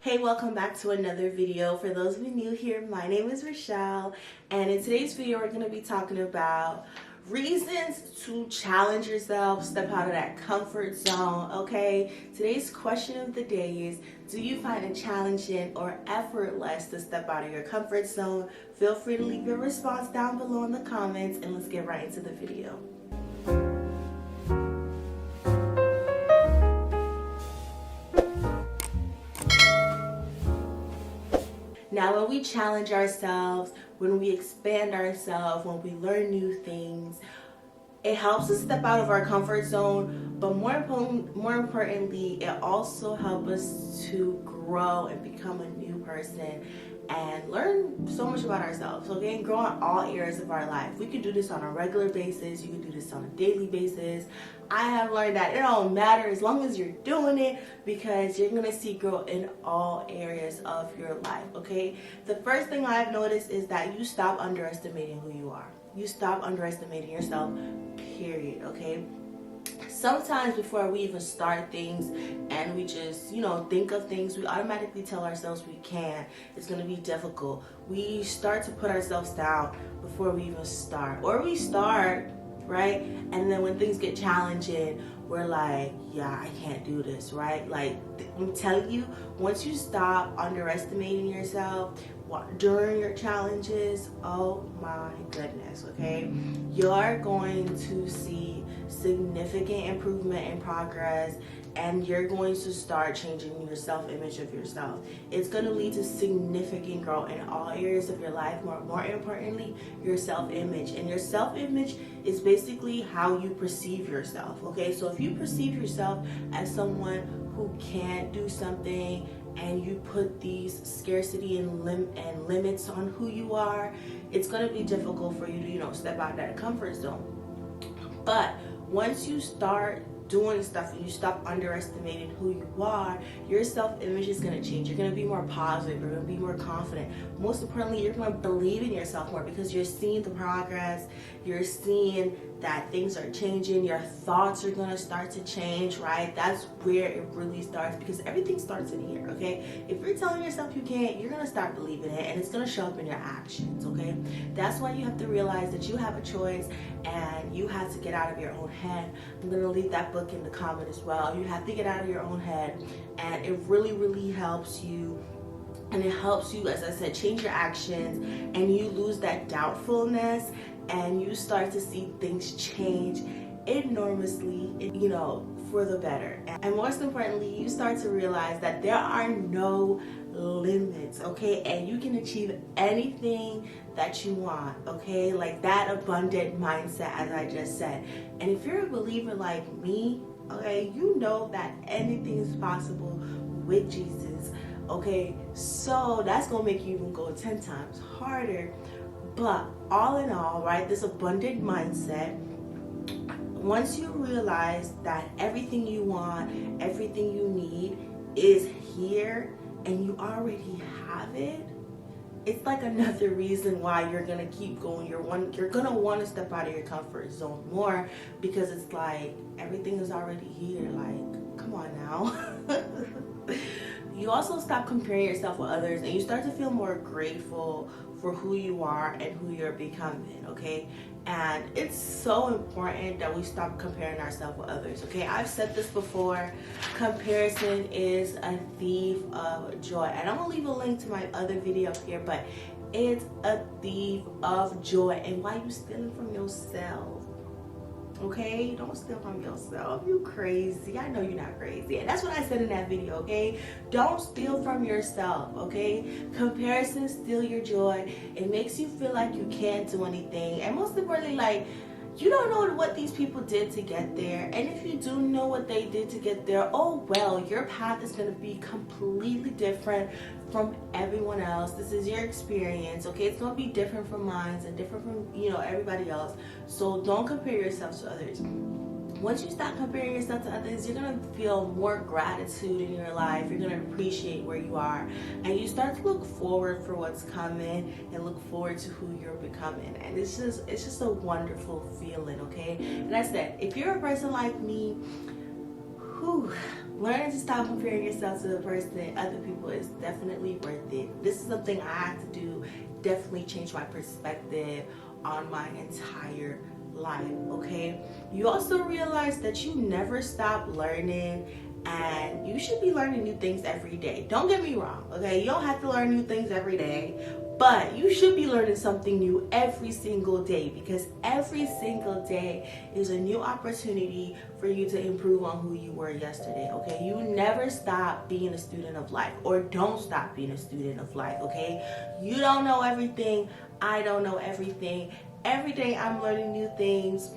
Hey, welcome back to another video. For those of you new here, my name is Rushell, and in today's video we're going to be talking about reasons to challenge yourself, step out of that comfort zone. Okay, today's question of the day is, do you find it challenging or effortless to step out of your comfort zone? Feel free to leave your response down below in the comments, and let's get right into the video. Now, when we challenge ourselves, when we expand ourselves, when we learn new things, it helps us step out of our comfort zone, but more importantly, it also helps us to grow and become a new person and learn so much about ourselves, okay, and grow in all areas of our life. We can do this on a regular basis. You can do this on a daily basis. I have learned that it don't matter as long as you're doing it, because you're gonna see growth in all areas of your life, okay? The first thing I've noticed is that you stop underestimating who you are. You stop underestimating yourself, period, okay? Sometimes before we even start things and we just, think of things, we automatically tell ourselves we can't. It's going to be difficult. We start to put ourselves down before we even start. Or we start, right? And then when things get challenging, we're like, yeah, I can't do this, right? Like, I'm telling you, once you stop underestimating yourself during your challenges, oh my goodness, okay? You're going to see significant improvement and progress, and you're going to start changing your self-image of yourself. It's going to lead to significant growth in all areas of your life, more importantly, your self-image. And your self-image is basically how you perceive yourself, okay? So if you perceive yourself as someone who can't do something, and you put these scarcity and limits on who you are, it's going to be difficult for you to, step out of that comfort zone. But once you start doing stuff and you stop underestimating who you are, your self-image is going to change. You're going to be more positive. You're going to be more confident. Most importantly, you're going to believe in yourself more, because you're seeing the progress. You're seeing that things are changing. Your thoughts are going to start to change, right? That's where it really starts, because everything starts in here, okay? If you're telling yourself you can't, you're going to start believing it, and it's going to show up in your actions, okay? That's why you have to realize that you have a choice, and you have to get out of your own head. I'm going to leave that book in the comment as well. You have to get out of your own head, and it really helps you. And it helps you, as I said, change your actions, and you lose that doubtfulness, and you start to see things change enormously, for the better. And most importantly, you start to realize that there are no limits, okay? And you can achieve anything that you want, okay? Like that abundant mindset, as I just said. And if you're a believer like me, okay, you know that anything is possible with Jesus, okay? So that's gonna make you even go 10 times harder. But all in all, right, this abundant mindset, once you realize that everything you want, everything you need is here and you already have it, it's like another reason why you're gonna keep going. You're gonna want to step out of your comfort zone more, because it's like everything is already here. Like, come on now. You also stop comparing yourself with others, and you start to feel more grateful for who you are and who you're becoming, okay? And it's so important that we stop comparing ourselves with others, okay? I've said this before, comparison is a thief of joy. And I'm gonna leave a link to my other video up here, but it's a thief of joy. And why you stealing from yourself? Okay, don't steal from yourself. You crazy. I know you're not crazy. And that's what I said in that video, okay? Don't steal from yourself, okay? Comparison steal your joy. It makes you feel like you can't do anything. And most importantly, like, you don't know what these people did to get there. And if you do know what they did to get there, oh well, your path is going to be completely different from everyone else. This is your experience, okay? It's going to be different from mine and different from, everybody else. So don't compare yourself to others. Once you stop comparing yourself to others, you're going to feel more gratitude in your life. You're going to appreciate where you are. And you start to look forward for what's coming and look forward to who you're becoming. And it's just a wonderful feeling, okay? And I said, if you're a person like me, Learning to stop comparing yourself to the person and other people is definitely worth it. This is something I had to do, definitely change my perspective on my entire life, okay? You also realize that you never stop learning, and you should be learning new things every day. Don't get me wrong, okay? You don't have to learn new things every day, but you should be learning something new every single day, because every single day is a new opportunity for you to improve on who you were yesterday, okay? You never stop being a student of life, or don't stop being a student of life, okay? You don't know everything. I don't know everything. Every day I'm learning new things,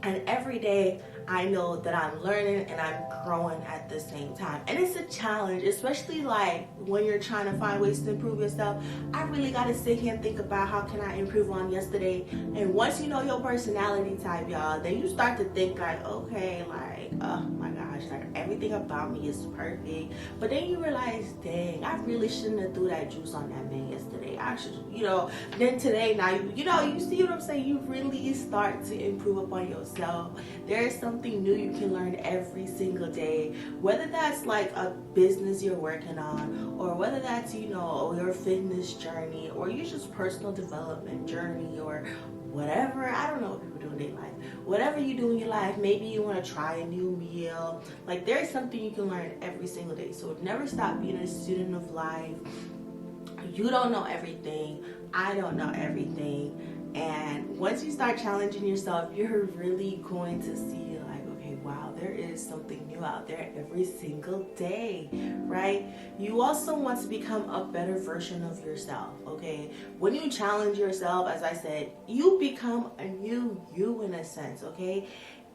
and every day I know that I'm learning and I'm growing at the same time. And it's a challenge, especially like when you're trying to find ways to improve yourself. I really got to sit here and think about how can I improve on yesterday. And once you know your personality type, y'all, then you start to think like, okay, like, oh my gosh, like everything about me is perfect. But then you realize, dang, I really shouldn't have threw that juice on that man yesterday. I should, then today, now, you see what I'm saying? You really start to improve upon yourself. There is something new you can learn every single day, whether that's like a business you're working on, or whether that's your fitness journey, or your just personal development journey, or whatever. I don't know what people do in their life. Whatever you do in your life, maybe you want to try a new meal. Like, there's something you can learn every single day. So never stop being a student of life. You don't know everything. I don't know everything. And once you start challenging yourself, you're really going to see like, okay, wow, there is something new out there every single day, right? You also want to become a better version of yourself, okay? When you challenge yourself, as I said, you become a new you in a sense, okay?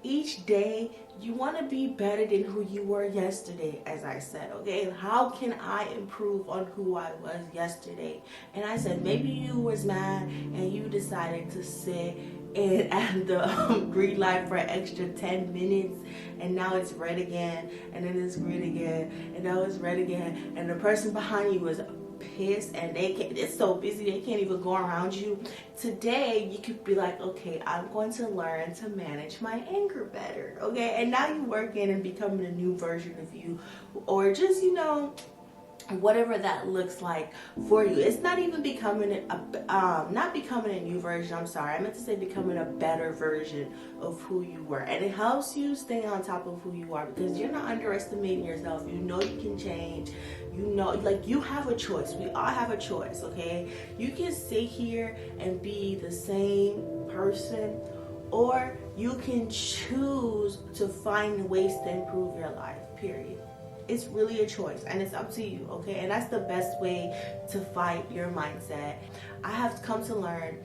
Each day, you want to be better than who you were yesterday, as I said, okay? How can I improve on who I was yesterday? And I said, maybe you was mad and you decided to sit in at the green light for an extra 10 minutes, and now it's red again, and then it's green again, and now it's red again, and the person behind you was pissed and it's so busy they can't even go around you. Today you could be like, okay, I'm going to learn to manage my anger better, okay? And now you work in and becoming a new version of you, or just whatever that looks like for you. It's not even becoming not becoming a new version, I'm sorry, I meant to say becoming a better version of who you were. And it helps you stay on top of who you are, because you're not underestimating yourself. You know you can change. Like, you have a choice. We all have a choice, okay? You can sit here and be the same person, or you can choose to find ways to improve your life, period. It's really a choice, and it's up to you, okay? And that's the best way to fight your mindset. I have come to learn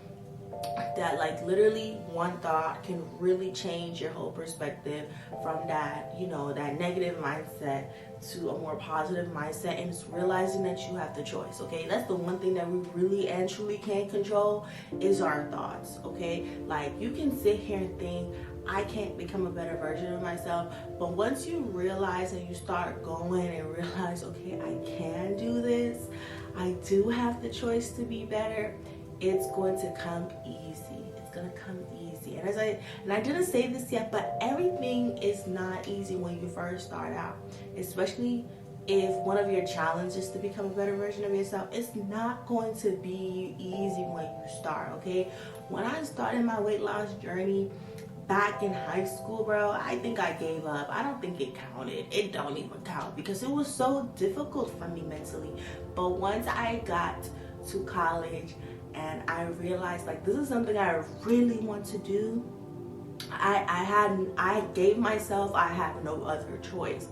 that, like, literally one thought can really change your whole perspective from that, that negative mindset to a more positive mindset. And it's realizing that you have the choice, okay? That's the one thing that we really and truly can't control, is our thoughts, okay? Like, you can sit here and think, I can't become a better version of myself. But once you realize and you start going and realize, okay, I can do this, I do have the choice to be better, it's going to come easy. It's going to come easy. And I didn't say this yet, but everything is not easy when you first start out, especially if one of your challenges is to become a better version of yourself. It's not going to be easy when you start, okay? When I started my weight loss journey back in high school, bro, I think I gave up. I don't think it counted. It don't even count, because it was so difficult for me mentally. But once I got to college and I realized, like, this is something I really want to do, I gave myself, I have no other choice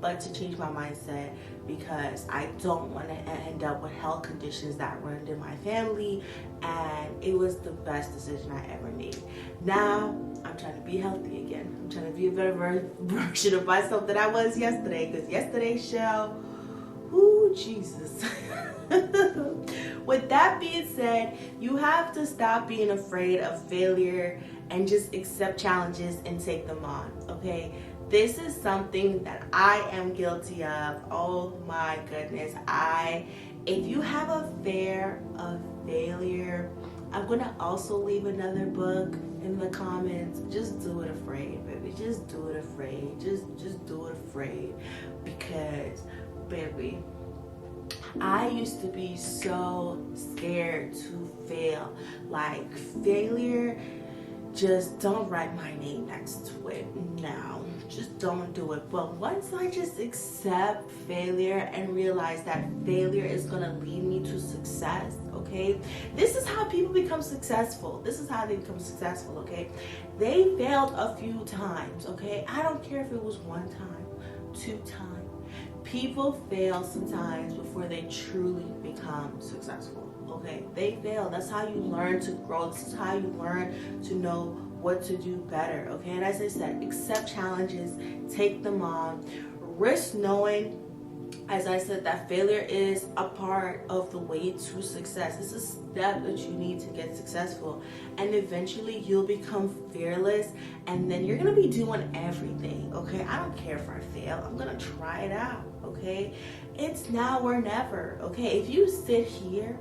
but to change my mindset, because I don't want to end up with health conditions that ruined in my family. And it was the best decision I ever made. Now I'm trying to be healthy again. I'm trying to be a better version of myself than I was yesterday, because yesterday's show, ooh, Jesus. With that being said, you have to stop being afraid of failure and just accept challenges and take them on, okay? This is something that I am guilty of. Oh my goodness. If you have a fear of failure, I'm gonna also leave another book in the comments. Just do it afraid, baby. Just do it afraid. Just do it afraid. Because, baby, I used to be so scared to fail. Like, failure, just don't write my name next to it. No, just don't do it. But once I just accept failure and realize that failure is gonna lead me to success, okay? This is how people become successful. This is how they become successful, okay? They failed a few times, okay? I don't care if it was 1 time, 2 times. People fail sometimes before they truly become successful, okay? They fail. That's how you learn to grow. This is how you learn to know what to do better, okay? And as I said, accept challenges, take them on, risk knowing, as I said, that failure is a part of the way to success. It's a step that you need to get successful. And eventually you'll become fearless, and then you're gonna be doing everything, okay? I don't care if I fail. I'm gonna try it out, okay? It's now or never, okay? If you sit here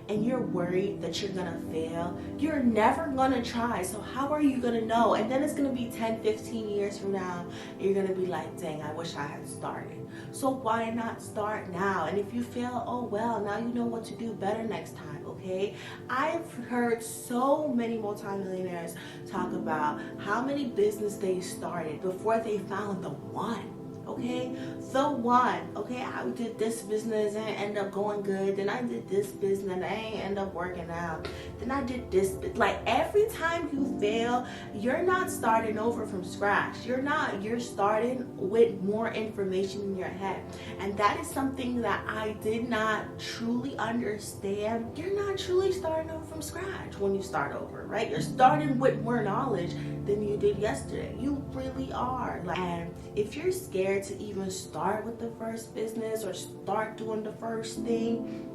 and you're worried that you're gonna fail, you're never gonna try. So how are you gonna know? And then it's gonna be 10, 15 years from now, you're gonna be like, dang, I wish I had started. So why not start now? And if you fail, oh well, now you know what to do better next time, okay? I've heard so many multimillionaires talk about how many business they started before they found the one. Okay, the one. Okay, I did this business and it ended up going good. Then I did this business and I ain't end up working out. Then I did this. Like, every time you fail, you're not starting over from scratch. You're not. You're starting with more information in your head, and that is something that I did not truly understand. You're not truly starting over from scratch when you start over, right? You're starting with more knowledge than you did yesterday. You really are. Like, and if you're scared to even start with the first business or start doing the first thing,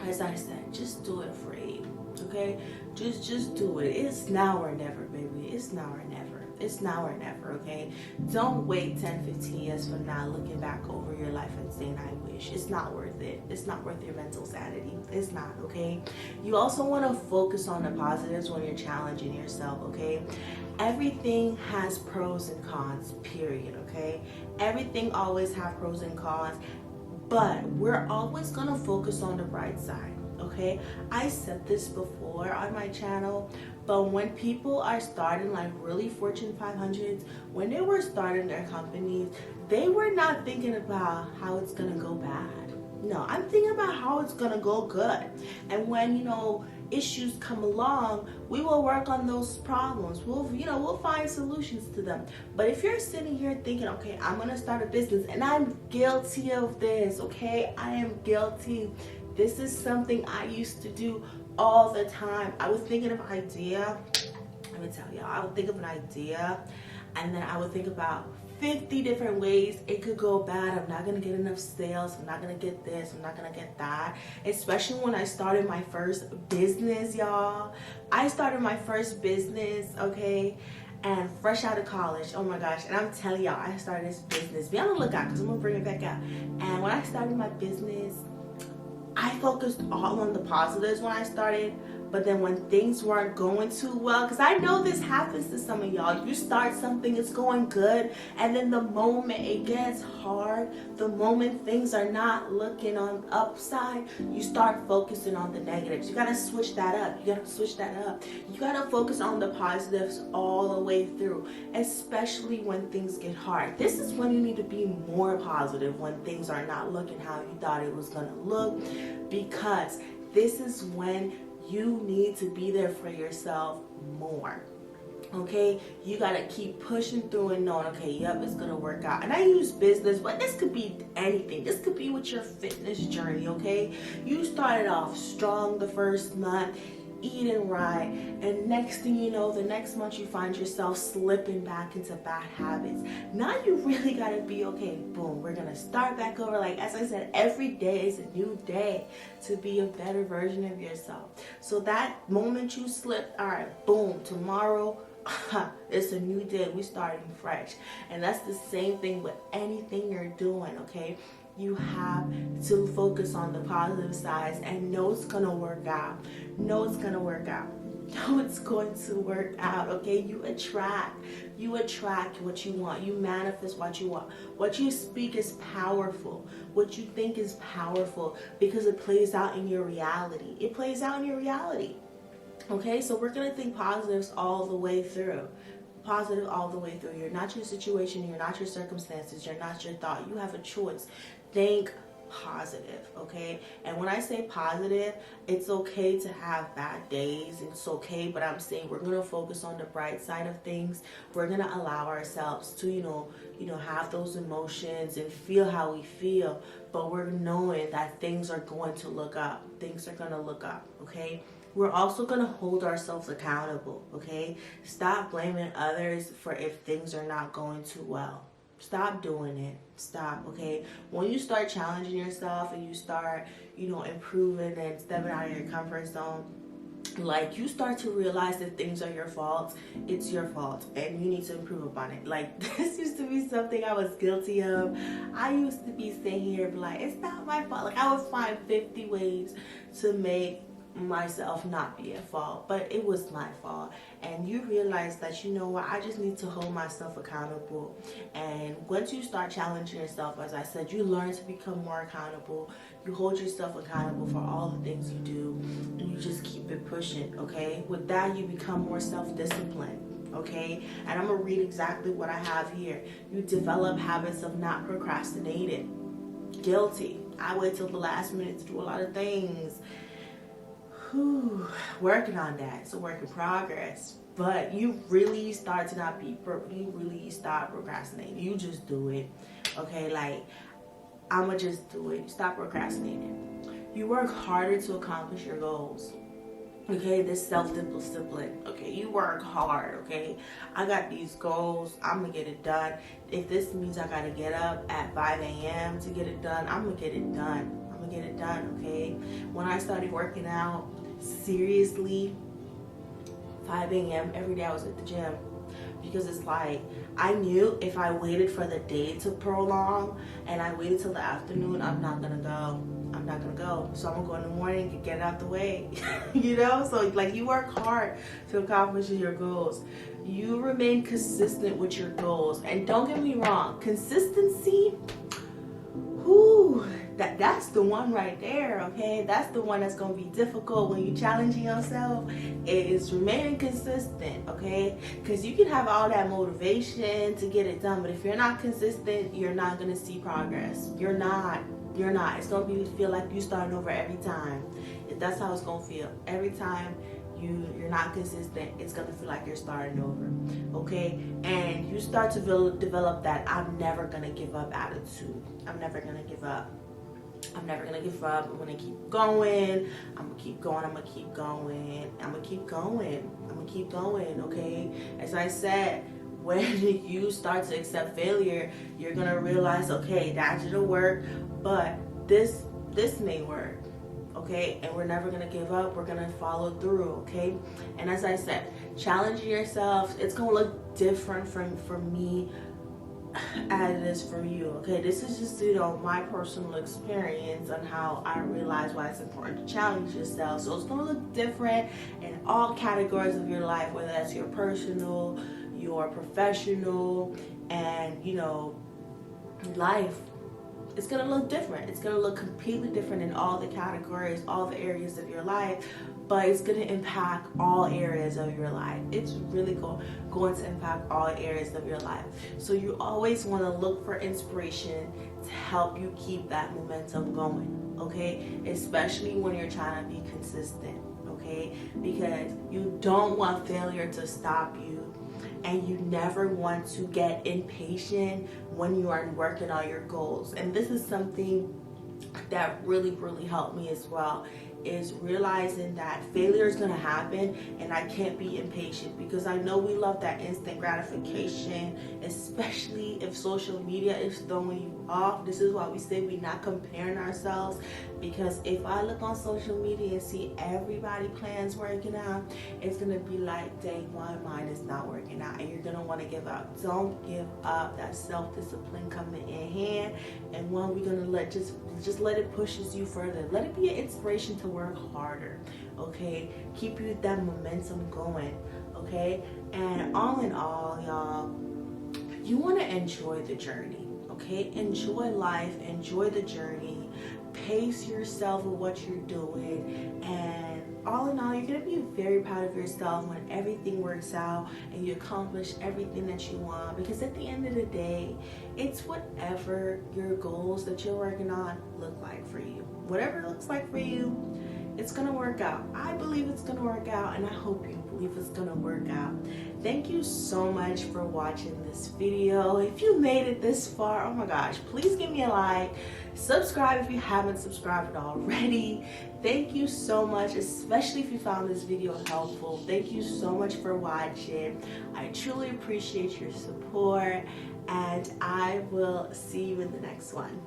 as I said, just do it afraid, okay? Just do it. It's now or never, baby. It's now or never. It's now or never, okay? Don't wait 10, 15 years from now looking back over your life and saying, I wish. It's not worth it. It's not worth your mental sanity. It's not, okay? You also want to focus on the positives when you're challenging yourself, okay? Everything has pros and cons, period, okay? Everything always have pros and cons, but we're always gonna focus on the bright side, okay? I said this before on my channel, but when people are starting, like really Fortune 500s, when they were starting their companies, they were not thinking about how it's gonna go bad. No, I'm thinking about how it's gonna go good. And when, you know, issues come along, we will work on those problems. We'll find solutions to them. But if you're sitting here thinking, okay, I'm gonna start a business, and I'm guilty of this, okay? I am guilty. This is something I used to do all the time. I was thinking of an idea. Let me tell y'all, I would think of an idea, and then I would think about 50 different ways it could go bad. I'm not gonna get enough sales. I'm not gonna get this. I'm not gonna get that. Especially when I started my first business, y'all. I started my first business, okay? And fresh out of college, oh my gosh. And I'm telling y'all, I started this business. Be on the lookout, because I'm gonna bring it back out. And when I started my business, I focused all on the positives when I started. But then when things weren't going too well, because I know this happens to some of y'all, you start something, it's going good, and then the moment it gets hard, the moment things are not looking on the upside, you start focusing on the negatives. You gotta switch that up. You gotta switch that up. You gotta focus on the positives all the way through, especially when things get hard. This is when you need to be more positive, when things are not looking how you thought it was gonna look, because this is when you need to be there for yourself more, okay? You gotta keep pushing through and knowing, okay, yep, it's gonna work out. And I use business, but this could be anything. This could be with your fitness journey, okay? You started off strong the first month, eating right, and next thing you know, the next month you find yourself slipping back into bad habits. Now you really gotta be, okay, boom, we're gonna start back over. Like, as I said, every day is a new day to be a better version of yourself. So that moment you slipped, all right, boom, tomorrow it's a new day. We starting fresh. And that's the same thing with anything you're doing, okay? You have to focus on the positive sides and know it's gonna work out. Know it's gonna work out. Know it's going to work out, okay? You attract what you want. You manifest what you want. What you speak is powerful. What you think is powerful because it plays out in your reality. It plays out in your reality. Okay, so we're gonna think positives all the way through. Positive all the way through. You're not your situation, you're not your circumstances, you're not your thought. You have a choice. Think positive, okay? And when I say positive, it's okay to have bad days. It's okay, but I'm saying we're gonna focus on the bright side of things. We're gonna allow ourselves to, have those emotions and feel how we feel, but we're knowing that things are going to look up. Things are gonna look up, okay? We're also going to hold ourselves accountable, okay? Stop blaming others for if things are not going too well. Stop doing it. Stop, okay? When you start challenging yourself and you start, improving and stepping out of your comfort zone, like, you start to realize that things are your fault. It's your fault, and you need to improve upon it. Like, this used to be something I was guilty of. I used to be sitting here and be like, it's not my fault. Like, I would find 50 ways to make myself not be at fault, but it was my fault. And you realize that, I just need to hold myself accountable. And once you start challenging yourself, as I said, you learn to become more accountable. You hold yourself accountable for all the things you do, and you just keep it pushing, okay? With that, you become more self-disciplined, okay? And I'm gonna read exactly what I have here. You develop habits of not procrastinating. Guilty. I wait till the last minute to do a lot of things. Working on that. It's a work in progress. But you really start to you really stop procrastinating. You just do it. Okay, like, I'ma just do it. Stop procrastinating. You work harder to accomplish your goals. Okay, this self-discipline. Okay, you work hard. Okay, I got these goals. I'm gonna get it done. If this means I gotta get up at 5 a.m. to get it done, I'm gonna get it done. Get it done, okay? When I started working out, seriously, 5 a.m. every day I was at the gym, because it's like, I knew if I waited for the day to prolong and I waited till the afternoon, I'm not gonna go. So I'm gonna go in the morning and get it out the way. So like, you work hard to accomplish your goals. You remain consistent with your goals. And don't get me wrong, consistency, that's the one right there, okay? That's the one that's going to be difficult when you're challenging yourself, is remaining consistent, okay? Because you can have all that motivation to get it done, but if you're not consistent, you're not going to see progress. You're not. It's going to feel like you're starting over every time. That's how it's going to feel. Every time you're not consistent, it's going to feel like you're starting over, okay? And you start to develop that I'm never going to give up attitude. I'm never going to give up. I'm never going to give up. I'm going to keep going. I'm going to keep going. I'm going to keep going. I'm going to keep going. I'm going to keep going, okay? As I said, when you start to accept failure, you're going to realize, okay, that didn't work, but this may work. Okay, and we're never gonna give up. We're gonna follow through. Okay, and as I said, challenging yourself, it's gonna look different for me as it is for you. Okay, this is just my personal experience on how I realize why it's important to challenge yourself. So it's gonna look different in all categories of your life, whether that's your personal, your professional, and life. It's going to look different. It's going to look completely different in all the categories, all the areas of your life, but it's going to impact all areas of your life. It's really going to impact all areas of your life. So you always want to look for inspiration to help you keep that momentum going, okay? Especially when you're trying to be consistent, okay? Because you don't want failure to stop you. And you never want to get impatient when you are working on your goals. And this is something that really, really helped me as well, is realizing that failure is going to happen, and I can't be impatient, because I know we love that instant gratification, especially if social media is throwing you off. This is why we say we're not comparing ourselves, because if I look on social media and see everybody plans working out, it's going to be like, dang, why mine is not working out, and you're going to want to give up. Don't give up. That self-discipline coming in hand, and one, we're going to just let it pushes you further. Let it be an inspiration to work harder, okay? Keep you that momentum going, okay? And all in all, y'all, you want to enjoy the journey, okay? Enjoy life, enjoy the journey, pace yourself with what you're doing, and all in all, you're going to be very proud of yourself when everything works out and you accomplish everything that you want, because at the end of the day, it's whatever your goals that you're working on look like for you. Whatever it looks like for you, it's going to work out. I believe it's going to work out, and I hope you believe it's going to work out. Thank you so much for watching this video. If you made it this far, oh my gosh, please give me a like. Subscribe if you haven't subscribed already. Thank you so much, especially if you found this video helpful. Thank you so much for watching. I truly appreciate your support, and I will see you in the next one.